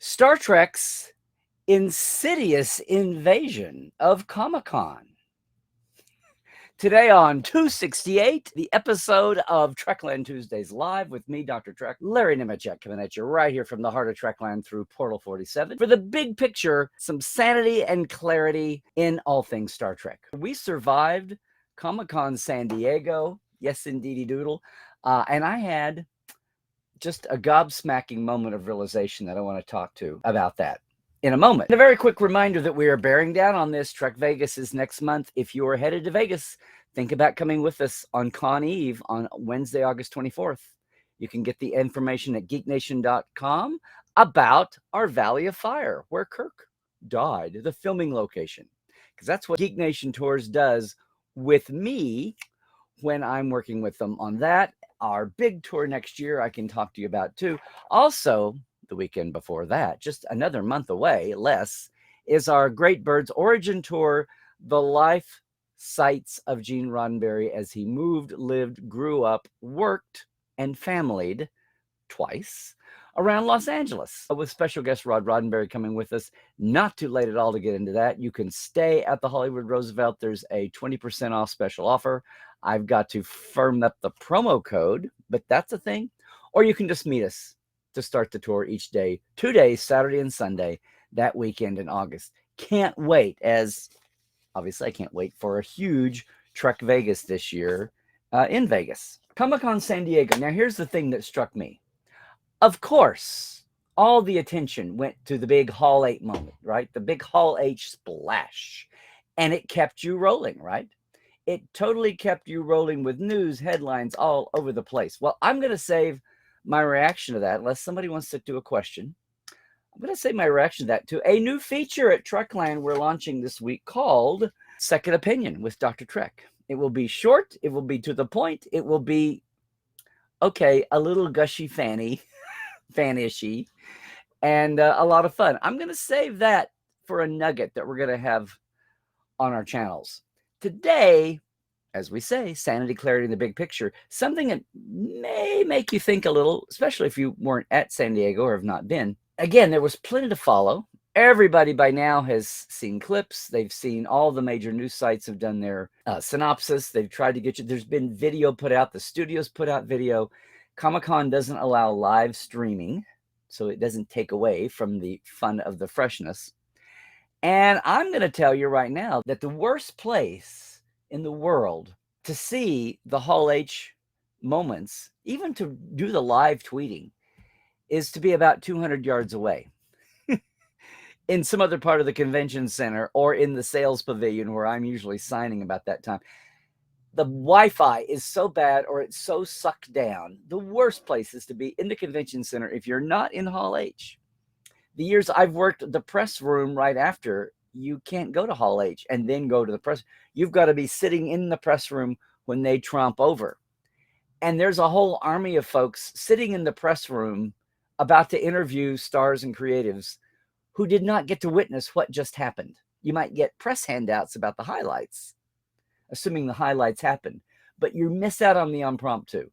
Star Trek's Insidious invasion of Comic-Con. Today on 268, the episode of Trekland Tuesdays Live with me, Dr. Trek, Larry Nemecek, coming at you right here from the heart of Trekland through Portal 47. For the big picture, some sanity and clarity in all things Star Trek. We survived Comic-Con San Diego. Yes, indeedy doodle. And I had just a gobsmacking moment of realization that I want to talk to about that in a moment. And a very quick reminder that we are bearing down on this. Trek Vegas is next month. If you are headed to Vegas, think about coming with us on Con Eve on Wednesday, August 24th. You can get the information at geeknation.com about our Valley of Fire, where Kirk died, the filming location. Because that's what Geek Nation Tours does with me when I'm working with them on that. Our big tour next year, I can talk to you about too. Also, the weekend before that, just another month away, less, is our Great Birds Origin Tour, the life sites of Gene Roddenberry as he moved, lived, grew up, worked, and familied twice around Los Angeles, with special guest Rod Roddenberry coming with us. Not too late at all to get into that. You can stay at the Hollywood Roosevelt. There's a 20% off special offer. I've got to firm up the promo code, but that's a thing. Or you can just meet us to start the tour each day, 2 days, Saturday and Sunday, that weekend in August. Can't wait, as obviously I can't wait for a huge Trek Vegas this year in Vegas. Comic-Con San Diego. Now, here's the thing that struck me. Of course, all the attention went to the big Hall H moment, right? The big Hall H splash. And it kept you rolling, right? It totally kept you rolling with news, headlines all over the place. Well, I'm going to save my reaction to that, unless somebody wants to do a question. I'm going to save my reaction to that to a new feature at Trekland we're launching this week called Second Opinion with Dr. Trek. It will be short. It will be to the point. It will be, okay, a little gushy fanishy, and a lot of fun. I'm going to save that for a nugget that we're going to have on our channels. Today, as we say, sanity, clarity in the big picture, something that may make you think a little, especially if you weren't at San Diego or have not been. Again, there was plenty to follow. Everybody by now has seen clips. They've seen all the major news sites have done their synopsis. They've tried to get you. There's been video put out. The studios put out video. Comic-Con doesn't allow live streaming, so it doesn't take away from the fun of the freshness. And I'm going to tell you right now that the worst place in the world to see the Hall H moments, even to do the live tweeting, is to be about 200 yards away in some other part of the convention center or in the sales pavilion where I'm usually signing about that time. The Wi-Fi is so bad or it's so sucked down. The worst place is to be in the convention center if you're not in Hall H. The years I've worked the press room right after, you can't go to Hall H and then go to the press. You've got to be sitting in the press room when they tromp over. And there's a whole army of folks sitting in the press room about to interview stars and creatives who did not get to witness what just happened. You might get press handouts about the highlights, assuming the highlights happen, but you miss out on the impromptu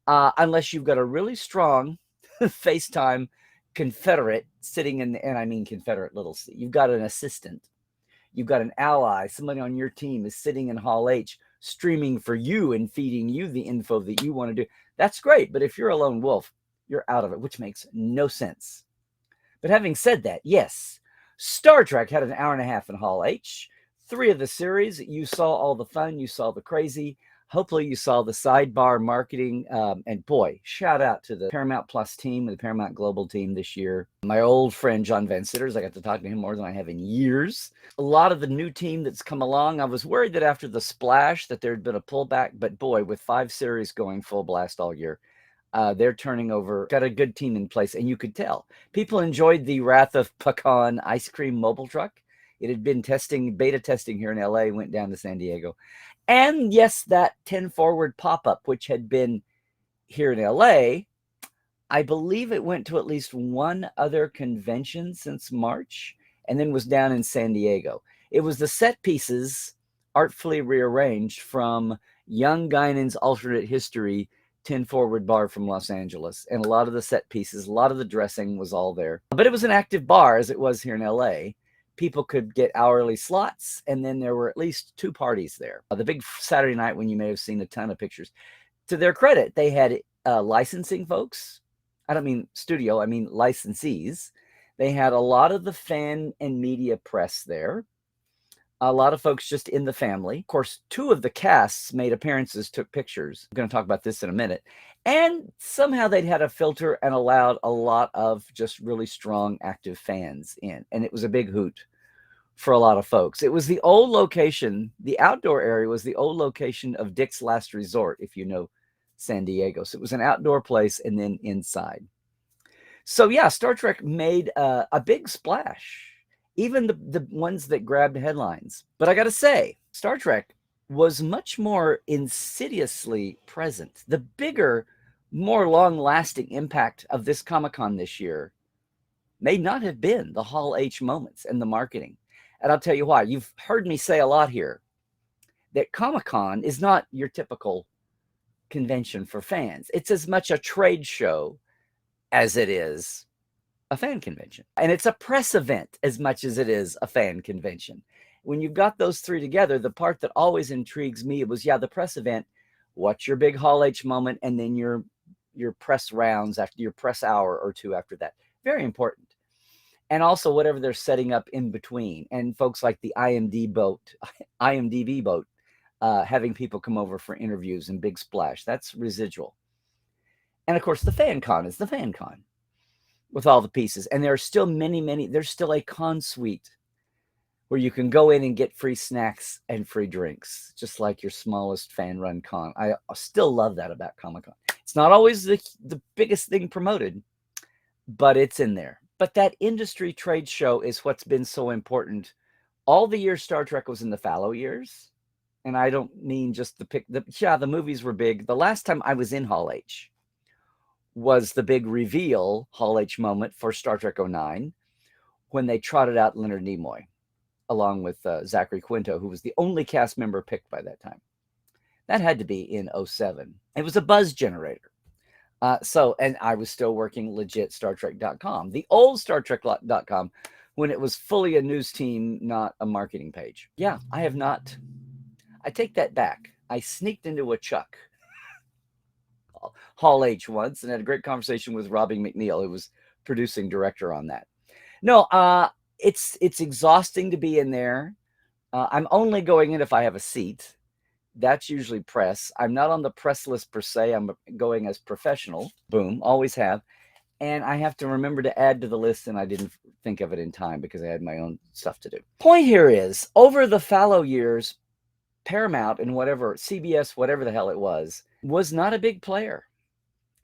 unless you've got a really strong FaceTime Confederate sitting in, and I mean Confederate little C. You've got an assistant, you've got an ally, somebody on your team is sitting in Hall H streaming for you and feeding you the info that you want to do. That's great, but if you're a lone wolf, you're out of it, which makes no sense. But having said that, yes, Star Trek had an hour and a half in Hall H. 3 of the series, you saw all the fun, you saw the crazy. Hopefully you saw the sidebar marketing. And boy, shout out to the Paramount Plus team, the Paramount Global team this year. My old friend, John Van Sitters, I got to talk to him more than I have in years. A lot of the new team that's come along, I was worried that after the splash that there'd been a pullback, but boy, with 5 series going full blast all year, they're turning over, got a good team in place, and you could tell. People enjoyed the Wrath of Pecan ice cream mobile truck. It had been beta testing here in LA, went down to San Diego. And yes, that 10 Forward pop-up, which had been here in LA, I believe it went to at least one other convention since March, and then was down in San Diego. It was the set pieces artfully rearranged from Young Guinan's alternate history 10 Forward bar from Los Angeles. And a lot of the set pieces, a lot of the dressing was all there. But it was an active bar, as it was here in LA. People could get hourly slots, and then there were at least 2 parties there. The big Saturday night when you may have seen a ton of pictures. To their credit, they had licensing folks. I don't mean studio, I mean licensees. They had a lot of the fan and media press there. A lot of folks just in the family. Of course, 2 of the casts made appearances, took pictures. I'm going to talk about this in a minute. And somehow they'd had a filter and allowed a lot of just really strong, active fans in. And it was a big hoot for a lot of folks. It was the old location. The outdoor area was the old location of Dick's Last Resort, if you know San Diego. So it was an outdoor place and then inside. So yeah, Star Trek made a big splash. Even the ones that grabbed headlines. But I got to say, Star Trek was much more insidiously present. The bigger, more long-lasting impact of this Comic-Con this year may not have been the Hall H moments and the marketing. And I'll tell you why. You've heard me say a lot here that Comic-Con is not your typical convention for fans. It's as much a trade show as it is a fan convention. And it's a press event as much as it is a fan convention. When you've got those 3 together, the part that always intrigues me was, yeah, the press event, what's your big Hall H moment, and then your press rounds after your press hour or 2 after that. Very important. And also whatever they're setting up in between. And folks like the IMDb boat, having people come over for interviews and big splash. That's residual. And of course, the fan con is the fan con with all the pieces. And there are still many, there's still a con suite where you can go in and get free snacks and free drinks, just like your smallest fan-run con. I still love that about Comic-Con. It's not always the biggest thing promoted, but it's in there. But that industry trade show is what's been so important. All the years Star Trek was in the fallow years, and I don't mean just the movies were big. The last time I was in Hall H was the big reveal Hall H moment for Star Trek 09 when they trotted out Leonard Nimoy along with Zachary Quinto, who was the only cast member picked by that time. That had to be in 07. It was a buzz generator. And I was still working legit StarTrek.com, the old StarTrek.com, when it was fully a news team, not a marketing page. Yeah, I take that back. I sneaked into a Chuck Hall H once and had a great conversation with Robbie McNeil, who was producing director on that. No, it's exhausting to be in there. I'm only going in if I have a seat. That's usually press. I'm not on the press list per se. I'm going as professional. Boom, always have. And I have to remember to add to the list, and I didn't think of it in time because I had my own stuff to do. Point here is, over the fallow years, Paramount and whatever, CBS, whatever the hell it was not a big player.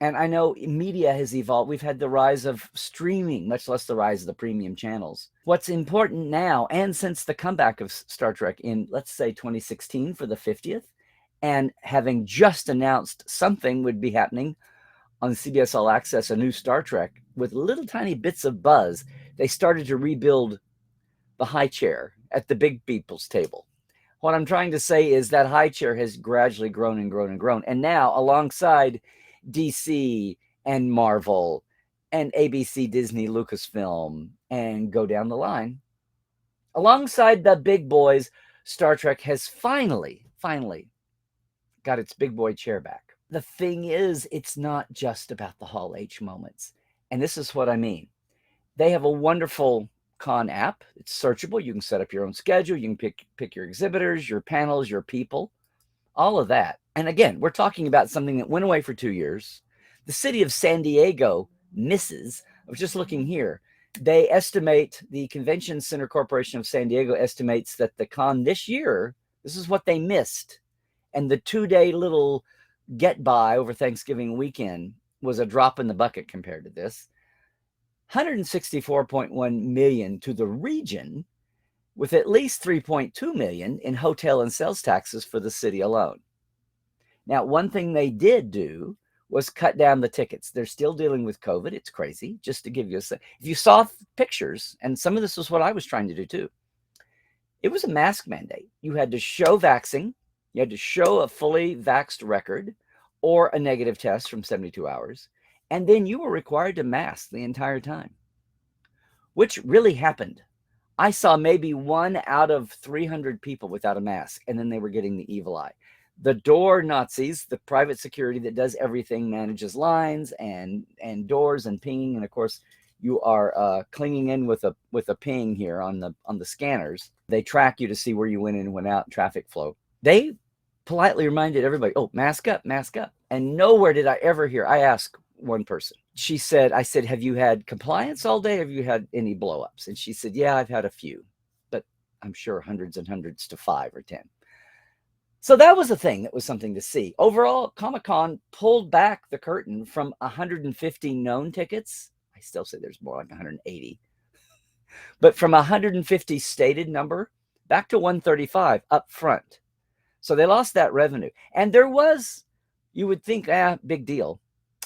And I know media has evolved. We've had the rise of streaming, much less the rise of the premium channels. What's important now, and since the comeback of Star Trek in, let's say, 2016 for the 50th, and having just announced something would be happening on CBS All Access, a new Star Trek, with little tiny bits of buzz, they started to rebuild the high chair at the big people's table. What I'm trying to say is that high chair has gradually grown and grown and grown. And now, alongside DC and Marvel and ABC, Disney, Lucasfilm, and go down the line, alongside the big boys, Star Trek has finally got its big boy chair back. The thing is, it's not just about the Hall H moments. And this is what I mean. They have a wonderful con app. It's searchable. You can set up your own schedule. You can pick your exhibitors, your panels, your people, all of that. And again, we're talking about something that went away for 2 years. The city of San Diego misses. I was just looking here. They estimate, the Convention Center Corporation of San Diego estimates that the con this year, this is what they missed. And the 2-day little get by over Thanksgiving weekend was a drop in the bucket compared to this. 164.1 million to the region, with at least 3.2 million in hotel and sales taxes for the city alone. Now, one thing they did do was cut down the tickets. They're still dealing with COVID. It's crazy. Just to give you a sense, if you saw pictures, and some of this was what I was trying to do too, it was a mask mandate. You had to show vaxxing. You had to show a fully vaxxed record, or a negative test from 72 hours. And then you were required to mask the entire time, which really happened. I saw maybe 1 out of 300 people without a mask, and then they were getting the evil eye. The door Nazis, the private security that does everything, manages lines and doors and pinging, and of course you are clinging in with a ping here on the scanners. They track you to see where you went in and went out, traffic flow. They politely reminded everybody, oh, mask up, mask up. And nowhere did I ever hear. I asked one person. I said, have you had compliance all day? Have you had any blowups? And she said, yeah, I've had a few, but I'm sure hundreds and hundreds to 5 or 10. So that was a thing that was something to see. Overall, Comic-Con pulled back the curtain from 150 known tickets. I still say there's more like 180. But from 150 stated number back to 135 up front. So they lost that revenue. And there was, you would think, big deal.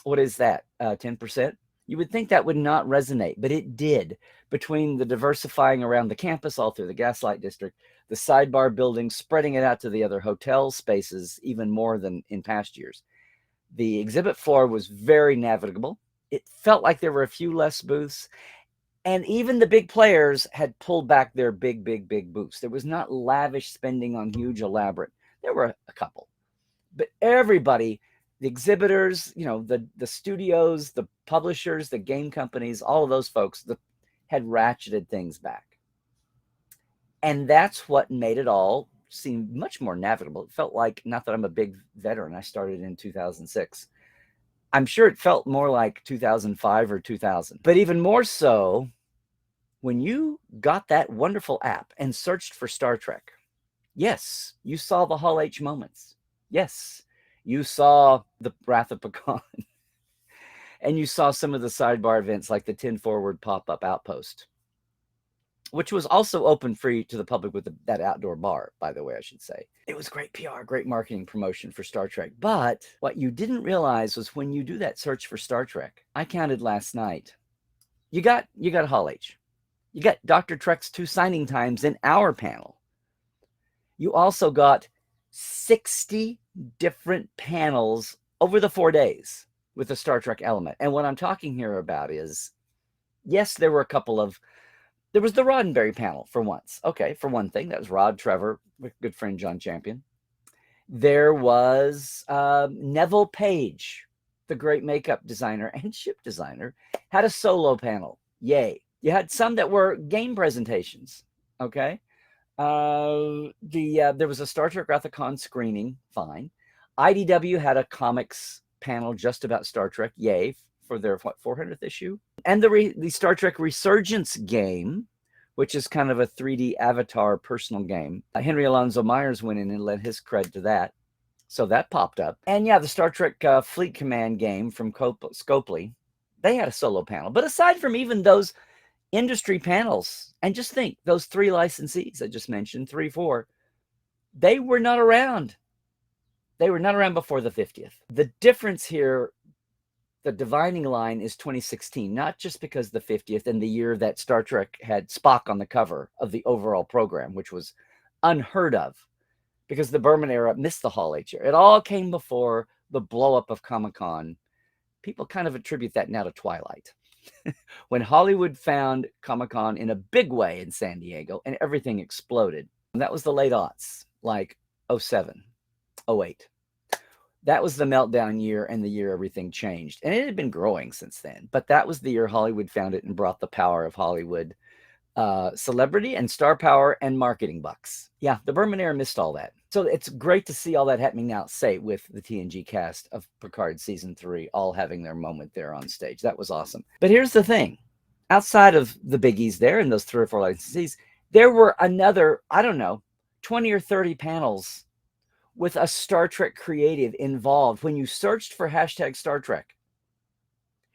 What is that? 10%? You would think that would not resonate, but it did. Between the diversifying around the campus, all through the Gaslight District, the sidebar buildings, spreading it out to the other hotel spaces, even more than in past years. The exhibit floor was very navigable. It felt like there were a few less booths. And even the big players had pulled back their big booths. There was not lavish spending on huge, elaborate. There were a couple. But everybody, the exhibitors, the studios, the publishers, the game companies, all of those folks had ratcheted things back. And that's what made it all seem much more navigable. It felt like, not that I'm a big veteran, I started in 2006. I'm sure it felt more like 2005 or 2000. But even more so, when you got that wonderful app and searched for Star Trek, yes, you saw the Hall H moments. Yes, you saw the Wrath of Pecan. And you saw some of the sidebar events like the 10 Forward pop-up outpost, which was also open free to the public with that outdoor bar, by the way, I should say. It was great PR, great marketing promotion for Star Trek. But what you didn't realize was when you do that search for Star Trek, I counted last night, you got Hall H. You got Dr. Trek's 2 signing times in our panel. You also got 60 different panels over the 4 days with a Star Trek element. And what I'm talking here about is, yes, there were there was the Roddenberry panel for once. Okay, for one thing, that was Rod Trevor, with good friend John Champion. There was Neville Page, the great makeup designer and ship designer, had a solo panel. Yay. You had some that were game presentations. Okay. There was a Star Trek Wrath-a-Con screening. Fine. IDW had a comics panel just about Star Trek. Yay. For their 400th issue. And the Star Trek Resurgence game, which is kind of a 3D avatar personal game. Henry Alonzo Myers went in and lent his cred to that. So that popped up. And yeah, the Star Trek Fleet Command game from Scopely, they had a solo panel. But aside from even those industry panels, and just think, those 3 licensees I just mentioned, 3, 4, they were not around. They were not around before the 50th. The difference here, the dividing line, is 2016, not just because the 50th and the year that Star Trek had Spock on the cover of the overall program, which was unheard of because the Berman era missed the Hall H. It all came before the blow up of Comic-Con. People kind of attribute that now to Twilight. When Hollywood found Comic-Con in a big way in San Diego and everything exploded. And that was the late aughts, like 07, 08. That was the meltdown year and the year everything changed. And it had been growing since then. But that was the year Hollywood found it and brought the power of Hollywood celebrity and star power and marketing bucks. Yeah, the Berman era missed all that. So it's great to see all that happening now, say, with the TNG cast of Picard Season 3 all having their moment there on stage. That was awesome. But here's the thing. Outside of the biggies there and those 3 or 4 licensees, there were another, 20 or 30 panels with a Star Trek creative involved. When you searched for hashtag Star Trek,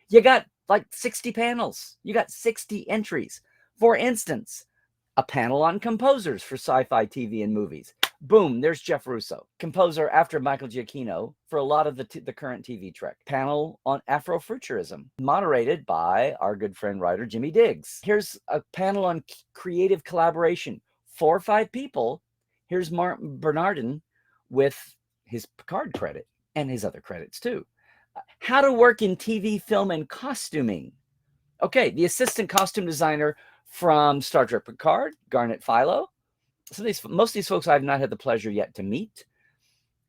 you got like 60 panels. You got 60 entries. For instance, a panel on composers for sci-fi TV and movies. Boom, there's Jeff Russo, composer after Michael Giacchino for a lot of the current TV Trek. Panel on Afrofuturism, moderated by our good friend writer Jimmy Diggs. Here's a panel on creative collaboration. 4 or 5 people. Here's Martin Bernardin with his Picard credit. and his other credits too. How to work in TV, film, and costuming. Okay, the assistant costume designer from Star Trek Picard, Garnet Philo. So most of these folks I've not had the pleasure yet to meet.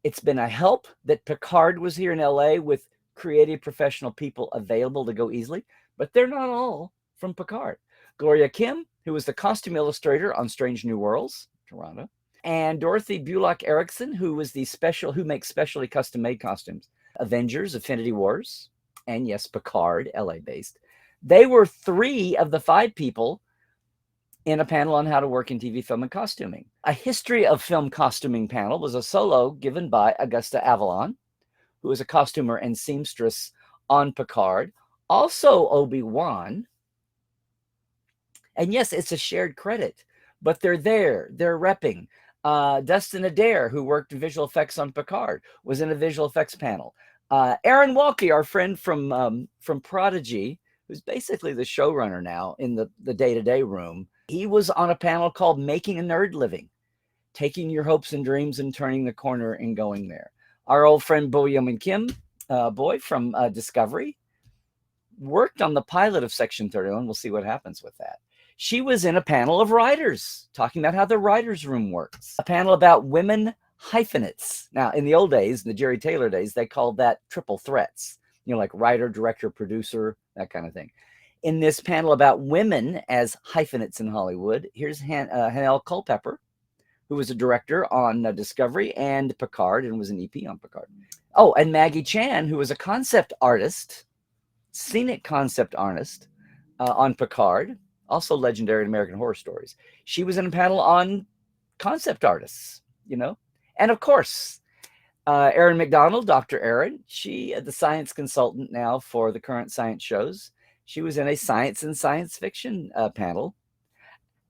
It's been a help that Picard was here in LA with creative professional people available to go easily, but they're not all from Picard. Gloria Kim, who was the costume illustrator on Strange New Worlds, Toronto, and Dorothy Bullock Erickson, who makes specially custom-made costumes. Avengers, Affinity Wars, and yes, Picard, LA-based. They were 3 of the 5 people in a panel on how to work in TV, film, and costuming. A history of film costuming panel was a solo given by Augusta Avalon, who is a costumer and seamstress on Picard, also Obi-Wan. And yes, it's a shared credit, but they're there, they're repping. Dustin Adair, who worked in visual effects on Picard, was in a visual effects panel. Aaron Walke, our friend from Prodigy, who's basically the showrunner now in the day-to-day room, he was on a panel called Making a Nerd Living, taking your hopes and dreams and turning the corner and going there. Our old friend Bo Yeoman Kim, boy from Discovery, worked on the pilot of Section 31. We'll see what happens with that. She was in a panel of writers talking about how the writer's room works. A panel about women hyphenates. Now, in the old days, the Jerry Taylor days, they called that triple threats. Like writer, director, producer, that kind of thing. In this panel about women as hyphenates in Hollywood, here's Hanelle Culpepper, who was a director on Discovery and Picard and was an EP on Picard. Oh, and Maggie Chan, who was a concept artist, scenic concept artist on Picard, also legendary in American Horror Stories. She was in a panel on concept artists, And of course, Erin McDonald, Dr. Erin, she the science consultant now for the current science shows. She was in a science and science fiction panel,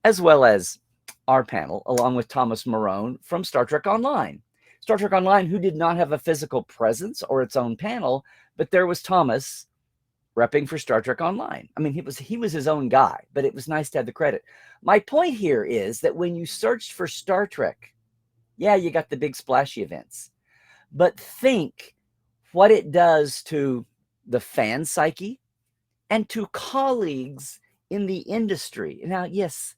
as well as our panel, along with Thomas Marone from Star Trek Online. Star Trek Online, who did not have a physical presence or its own panel, but there was Thomas repping for Star Trek Online. I mean, he was his own guy, but it was nice to have the credit. My point here is that when you searched for Star Trek, yeah, you got the big splashy events, but think what it does to the fan psyche and to colleagues in the industry. Now, yes,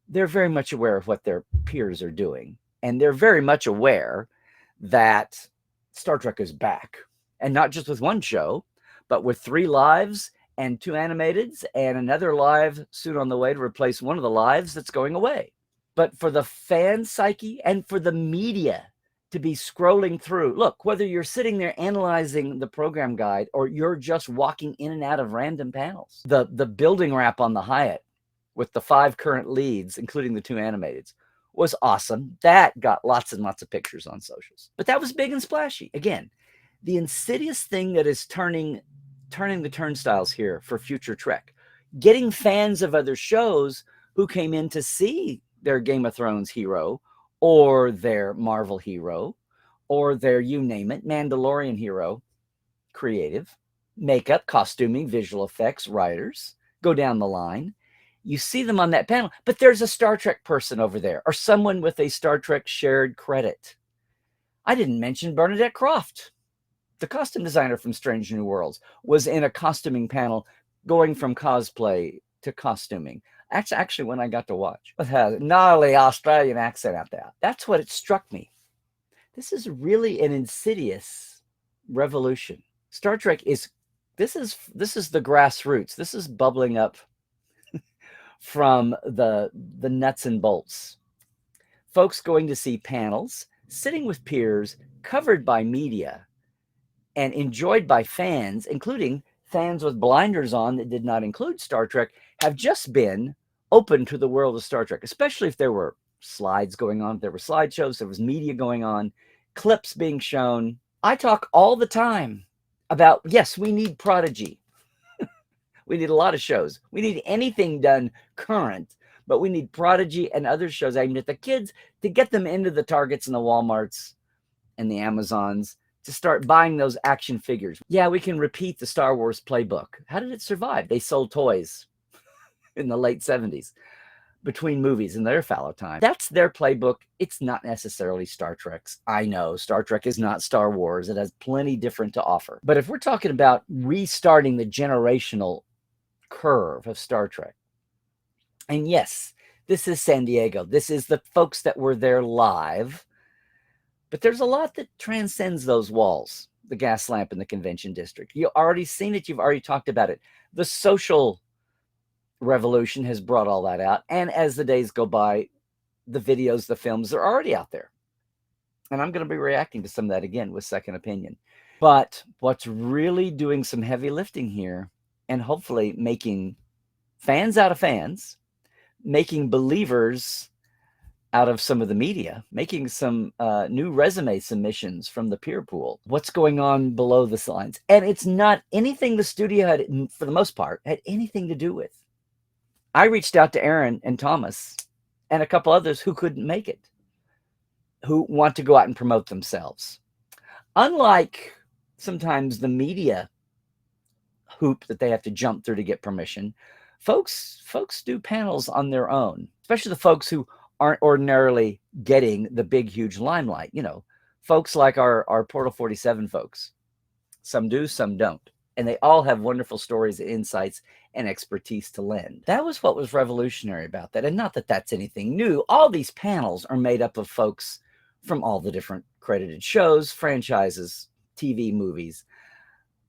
they're very much aware of what their peers are doing, and they're very much aware that Star Trek is back, and not just with one show, but with 3 lives and 2 animateds and another live soon on the way to replace one of the lives that's going away. But for the fan psyche and for the media to be scrolling through, look, whether you're sitting there analyzing the program guide or you're just walking in and out of random panels, the building wrap on the Hyatt with the 5 current leads, including the 2 animateds, was awesome. That got lots and lots of pictures on socials. But that was big and splashy. Again, the Insidious thing that is turning the turnstiles here for future Trek, getting fans of other shows who came in to see their Game of Thrones hero or their Marvel hero or their, you name it, Mandalorian hero, creative, makeup, costuming, visual effects, writers, go down the line. You see them on that panel, but there's a Star Trek person over there or someone with a Star Trek shared credit. I didn't mention Bernadette Croft, the costume designer from Strange New Worlds, was in a costuming panel going from cosplay to costuming. That's actually when I got to watch. With a gnarly Australian accent out there. That's what it struck me. This is really an Insidious revolution. Star Trek is, this is the grassroots. This is bubbling up from the nuts and bolts. Folks going to see panels, sitting with peers, covered by media, and enjoyed by fans, including fans with blinders on that did not include Star Trek, have just been open to the world of Star Trek, especially if there were slides going on, if there were slideshows, there was media going on, clips being shown. I talk all the time about, yes, we need Prodigy. We need a lot of shows. We need anything done current, but we need Prodigy and other shows aimed at the kids to get them into the Targets and the Walmarts and the Amazons to start buying those action figures. Yeah, we can repeat the Star Wars playbook. How did it survive? They sold toys in the late 70s. between movies in their fallow time. That's their playbook. It's not necessarily Star Trek's. I know Star Trek is not Star Wars. It has plenty different to offer. But if we're talking about restarting the generational curve of Star Trek, and yes, this is San Diego. This is the folks that were there live. But there's a lot that transcends those walls, the gas lamp in the convention district. You've already seen it. You've already talked about it. The social revolution has brought all that out. And as the days go by, the videos, the films are already out there. And I'm going to be reacting to some of that again with Second Opinion. But what's really doing some heavy lifting here, and hopefully making fans out of fans, making believers out of some of the media, making some new resume submissions from the peer pool. What's going on below the lines? And it's not anything the studio had, for the most part, had anything to do with. I reached out to Aaron and Thomas and a couple others who couldn't make it, who want to go out and promote themselves. Unlike sometimes the media hoop that they have to jump through to get permission, folks do panels on their own, especially the folks who aren't ordinarily getting the big, huge limelight. You know, folks like our Portal 47 folks. Some do, some don't. And they all have wonderful stories, insights, and expertise to lend. That was what was revolutionary about that. And not that that's anything new. All these panels are made up of folks from all the different credited shows, franchises, TV, movies.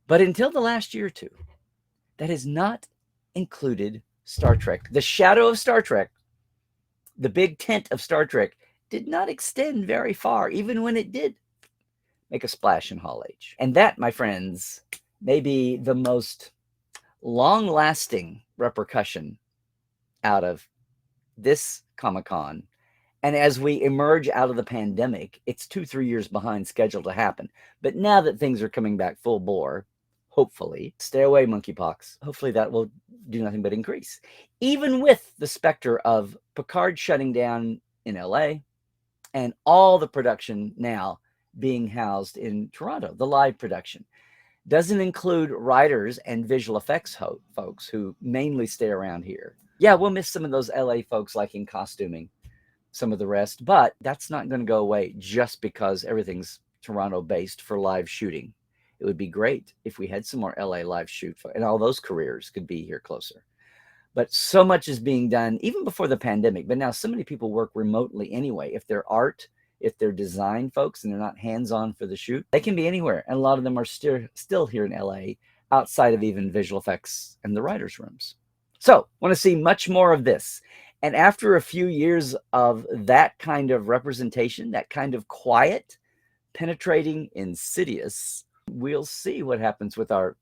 But until the last year or two, that has not included Star Trek. The shadow of Star Trek, the big tent of Star Trek, did not extend very far, even when it did make a splash in Hall H. And that, my friends, may be the most long-lasting repercussion out of this Comic-Con. And as we emerge out of the pandemic, it's 2-3 years behind schedule to happen. But now that things are coming back full bore, hopefully, stay away, monkeypox. Hopefully that will do nothing but increase. Even with the specter of Picard shutting down in LA and all the production now being housed in Toronto, the live production. Doesn't include writers and visual effects folks who mainly stay around here. Yeah, we'll miss some of those LA folks like in costuming, some of the rest, but that's not going to go away just because everything's Toronto based for live shooting. It would be great if we had some more LA live shoot and all those careers could be here closer. But so much is being done even before the pandemic. But now so many people work remotely anyway. If they're art, if they're design folks and they're not hands-on for the shoot, they can be anywhere. And a lot of them are still here in LA outside of even visual effects and the writers' rooms. So want to see much more of this. And after a few years of that kind of representation, that kind of quiet, penetrating Insidious, we'll see what happens with our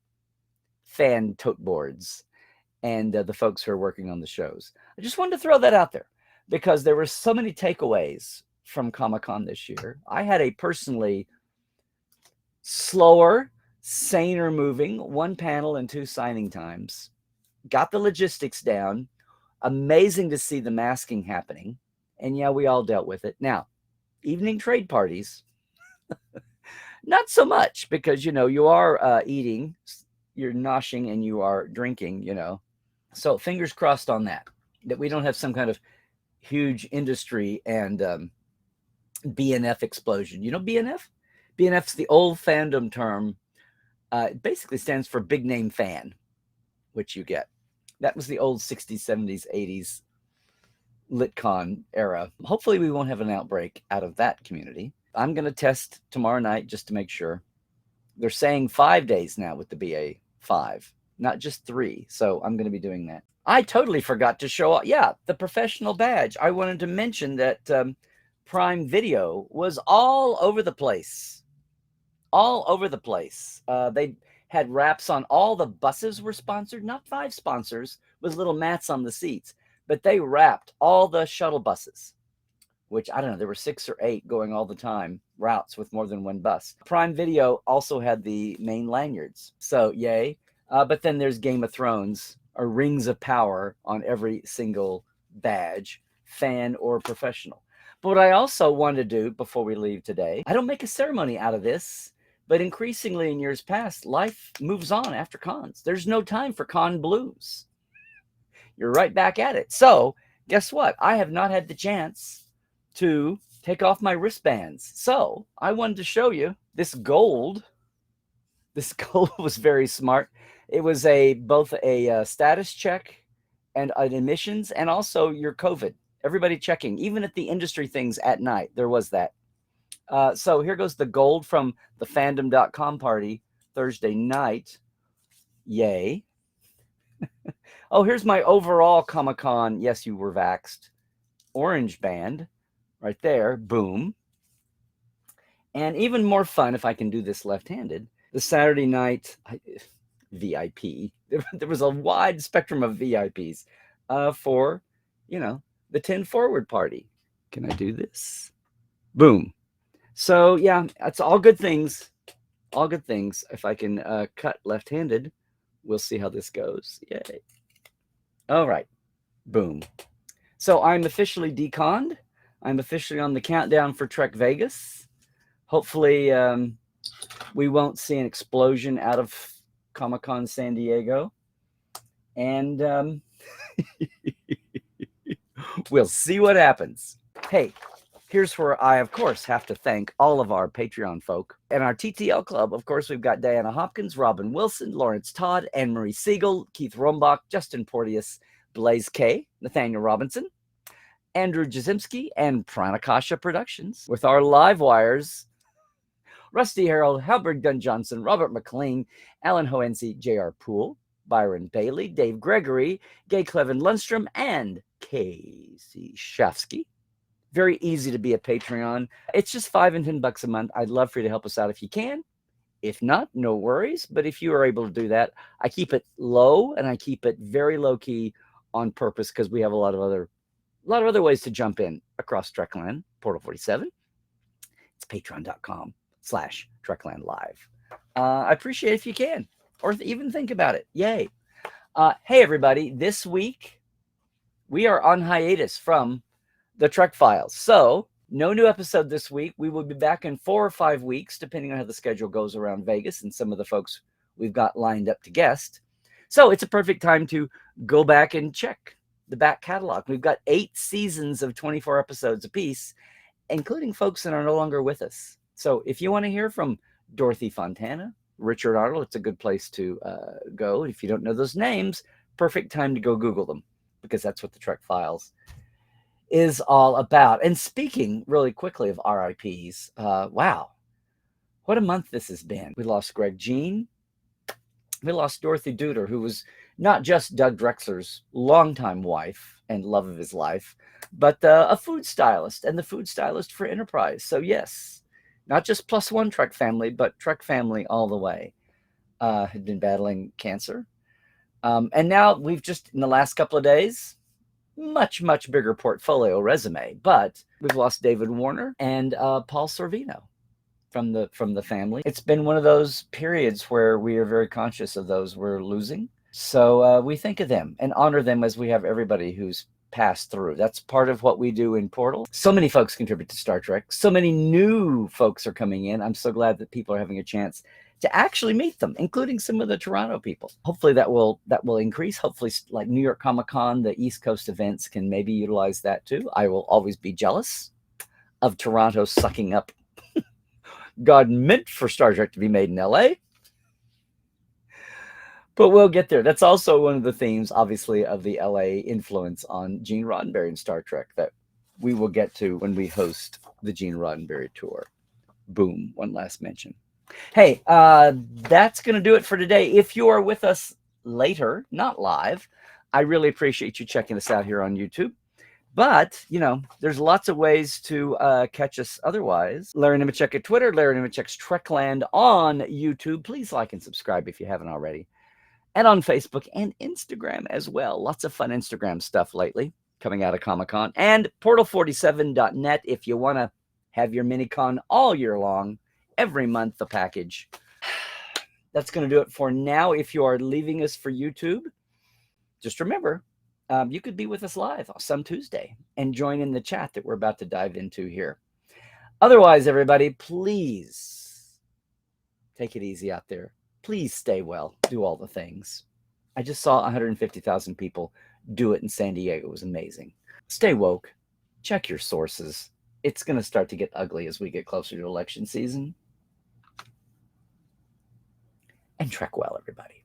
fan tote boards and the folks who are working on the shows. I just wanted to throw that out there because there were so many takeaways from Comic-Con this year. I had a personally slower, saner moving, one panel and 2 signing times. Got the logistics down. Amazing to see the masking happening. And yeah, we all dealt with it. Now, evening trade parties, not so much because, you know, you are eating, you're noshing, and you are drinking, you know. So fingers crossed on that we don't have some kind of huge industry and BNF explosion. You know BNF? BNF's the old fandom term. It basically stands for big name fan, which you get. That was the old 60s, 70s, 80s LitCon era. Hopefully we won't have an outbreak out of that community. I'm going to test tomorrow night just to make sure. They're saying 5 days now with the BA5, not just 3. So I'm going to be doing that. I totally forgot to show off. Yeah, the professional badge. I wanted to mention that Prime Video was all over the place. All over the place. They had wraps on all the buses were sponsored, not 5 sponsors with little mats on the seats, but they wrapped all the shuttle buses, which I don't know, there were 6 or 8 going all the time, routes with more than one bus. Prime Video also had the main lanyards. So yay. But then there's Game of Thrones or Rings of Power on every single badge, fan or professional. But what I also want to do before we leave today, I don't make a ceremony out of this, but increasingly in years past, life moves on after cons. There's no time for con blues. You're right back at it. So guess what? I have not had the chance to take off my wristbands. So I wanted to show you this gold. This gold was very smart. It was both a status check and an emissions, and also your COVID. Everybody checking, even at the industry things at night, there was that. So here goes the gold from the fandom.com party Thursday night. Yay. Oh, here's my overall Comic-Con. Yes, you were vaxxed. Orange band right there. Boom. And even more fun, if I can do this left-handed, the Saturday night VIP. There was a wide spectrum of VIPs for, the 10 Forward party. Can I do this? Boom. So, yeah, that's all good things. All good things. If I can cut left-handed, we'll see how this goes. Yay. All right. Boom. So I'm officially deconned. I'm officially on the countdown for Trek Vegas. Hopefully we won't see an explosion out of Comic-Con San Diego. And we'll see what happens. Hey, here's where I, of course, have to thank all of our Patreon folk. And our TTL club, of course, we've got Diana Hopkins, Robin Wilson, Lawrence Todd, Anne-Marie Siegel, Keith Rombach, Justin Porteous, Blaze K, Nathaniel Robinson, Andrew Jazimski, and Pranakasha Productions. With our live wires, Rusty Harold, Halberg Dunn Johnson, Robert McLean, Alan Hoensi, J.R. Poole, Byron Bailey, Dave Gregory, Gay Clevin Lundstrom, and Casey Shafsky. Very easy to be a Patreon. It's just $5 and $10 a month. I'd love for you to help us out if you can. If not, no worries. But if you are able to do that, I keep it low and I keep it very low key on purpose because we have a lot of other ways to jump in across Trekland, Portal 47. It's patreon.com/Trekland Live. I appreciate it if you can, or even think about it. Yay. Hey, everybody. This week, we are on hiatus from the Trek Files. So no new episode this week. We will be back in 4 or 5 weeks, depending on how the schedule goes around Vegas and some of the folks we've got lined up to guest. So it's a perfect time to go back and check the back catalog. We've got 8 seasons of 24 episodes apiece, including folks that are no longer with us. So if you want to hear from Dorothy Fontana, Richard Arnold, it's a good place to go. If you don't know those names, perfect time to go Google them, because that's what the Trek Files is all about. And speaking really quickly of RIPs, wow, what a month this has been. We lost Greg Jean. We lost Dorothy Duder, who was not just Doug Drexler's longtime wife and love of his life, but a food stylist and the food stylist for Enterprise. So yes, not just plus one Trek family, but Trek family all the way. Had been battling cancer. And now we've just, in the last couple of days, much bigger portfolio resume, but we've lost David Warner and Paul Sorvino from the family. It's been one of those periods where we are very conscious of those we're losing. So we think of them and honor them as we have everybody who's passed through. That's part of what we do in Portal. So many folks contribute to Star Trek. So many new folks are coming in. I'm so glad that people are having a chance to actually meet them, including some of the Toronto people. Hopefully that will increase. Hopefully, like New York Comic-Con, the East Coast events can maybe utilize that too. I will always be jealous of Toronto sucking up. God meant for Star Trek to be made in LA. But we'll get there. That's also one of the themes, obviously, of the LA influence on Gene Roddenberry and Star Trek that we will get to when we host the Gene Roddenberry tour. Boom. One last mention. Hey, that's going to do it for today. If you are with us later, not live, I really appreciate you checking us out here on YouTube. But, there's lots of ways to catch us otherwise. Larry Nemecek at Twitter, Larry Nemecek's Trekland on YouTube. Please like and subscribe if you haven't already. And on Facebook and Instagram as well. Lots of fun Instagram stuff lately coming out of Comic-Con. And portal47.net if you want to have your mini-con all year long. Every month, the package. That's going to do it for now. If you are leaving us for YouTube, just remember, you could be with us live some Tuesday and join in the chat that we're about to dive into here. Otherwise, everybody, please take it easy out there. Please stay well. Do all the things. I just saw 150,000 people do it in San Diego was amazing. Stay woke. Check your sources. It's going to start to get ugly as we get closer to election season. And trek well, everybody.